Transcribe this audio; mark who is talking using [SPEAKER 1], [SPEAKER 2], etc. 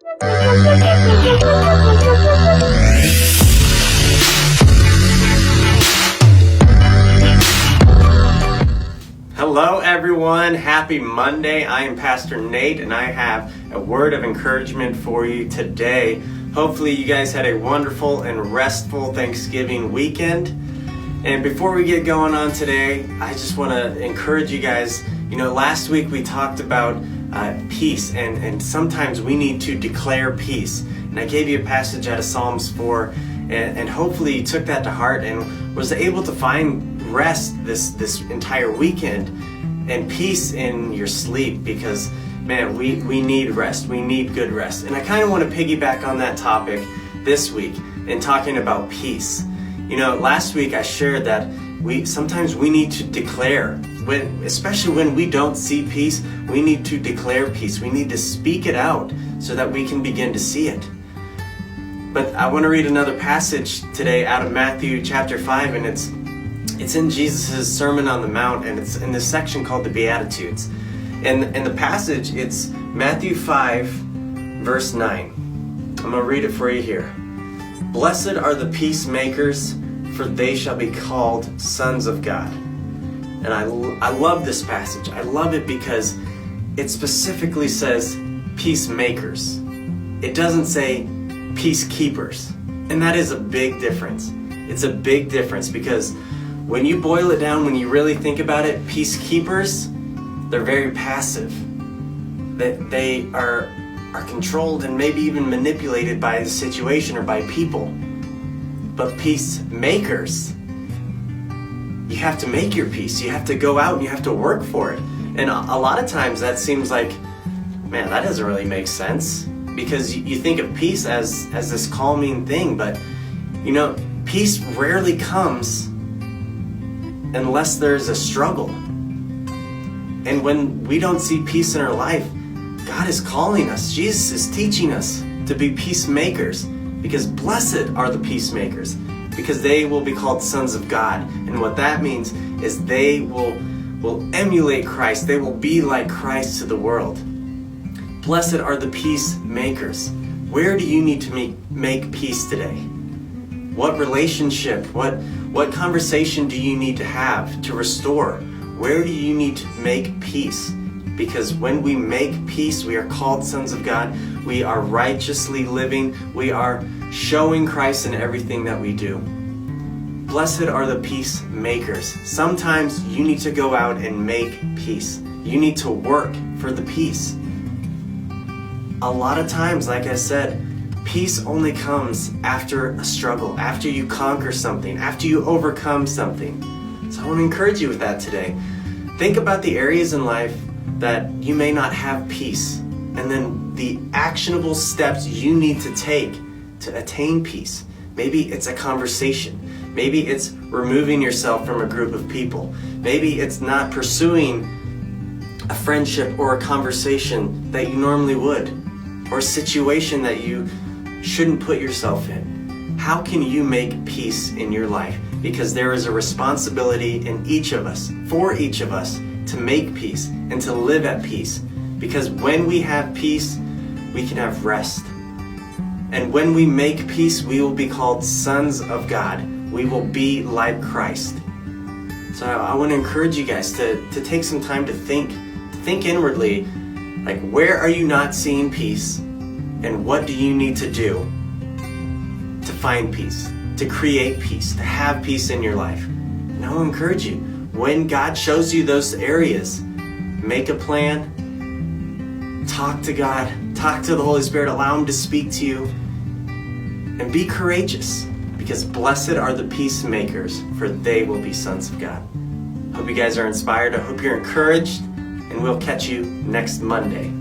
[SPEAKER 1] Hello everyone, happy Monday. I am Pastor Nate and I have a word of encouragement for you today. Hopefully you guys had a wonderful and restful Thanksgiving weekend. And before we get going on today, I just want to encourage you guys. Last week we talked about peace and sometimes we need to declare peace. And I gave you a passage out of Psalms 4 and hopefully you took that to heart and was able to find rest this entire weekend and peace in your sleep, because man, we need rest. We need good rest. And I kind of want to piggyback on that topic this week in talking about peace. Last week I shared that sometimes we need to declare, especially when we don't see peace, we need to declare peace. We need to speak it out so that we can begin to see it. But I want to read another passage today out of Matthew chapter 5, and it's in Jesus' Sermon on the Mount, and it's in this section called the Beatitudes. And the passage, it's Matthew 5, verse 9. I'm going to read it for you here. Blessed are the peacemakers, for they shall be called sons of God. And I love this passage. I love it because it specifically says peacemakers. It doesn't say peacekeepers. And that is a big difference. It's a big difference because when you boil it down, when you really think about it, peacekeepers, they're very passive. They are controlled and maybe even manipulated by the situation or by people. But peacemakers, you have to make your peace. You have to go out and you have to work for it. And a lot of times that seems like, man, that doesn't really make sense, because you think of peace as this calming thing, but peace rarely comes unless there's a struggle. And when we don't see peace in our life, God is calling us. Jesus is teaching us to be peacemakers, because blessed are the peacemakers, because they will be called sons of God. And what that means is they will emulate Christ. They will be like Christ to the world. Blessed are the peacemakers. Where do you need to make peace today? What relationship, what conversation do you need to have to restore? Where do you need to make peace? Because when we make peace, we are called sons of God. We are righteously living. We are showing Christ in everything that we do. Blessed are the peacemakers. Sometimes you need to go out and make peace. You need to work for the peace. A lot of times, like I said, peace only comes after a struggle, after you conquer something, after you overcome something. So I want to encourage you with that today. Think about the areas in life that you may not have peace, and then the actionable steps you need to take to attain peace. Maybe it's a conversation. Maybe it's removing yourself from a group of people. Maybe it's not pursuing a friendship or a conversation that you normally would, or a situation that you shouldn't put yourself in. How can you make peace in your life? Because there is a responsibility in each of us, for each of us, to make peace and to live at peace. Because when we have peace, we can have rest. And when we make peace, we will be called sons of God. We will be like Christ. So I want to encourage you guys to take some time to think inwardly, like, where are you not seeing peace? And what do you need to do to find peace, to create peace, to have peace in your life? And I will encourage you, when God shows you those areas, make a plan, talk to God, talk to the Holy Spirit, allow Him to speak to you, and be courageous, because blessed are the peacemakers, for they will be sons of God. Hope you guys are inspired. I hope you're encouraged, and we'll catch you next Monday.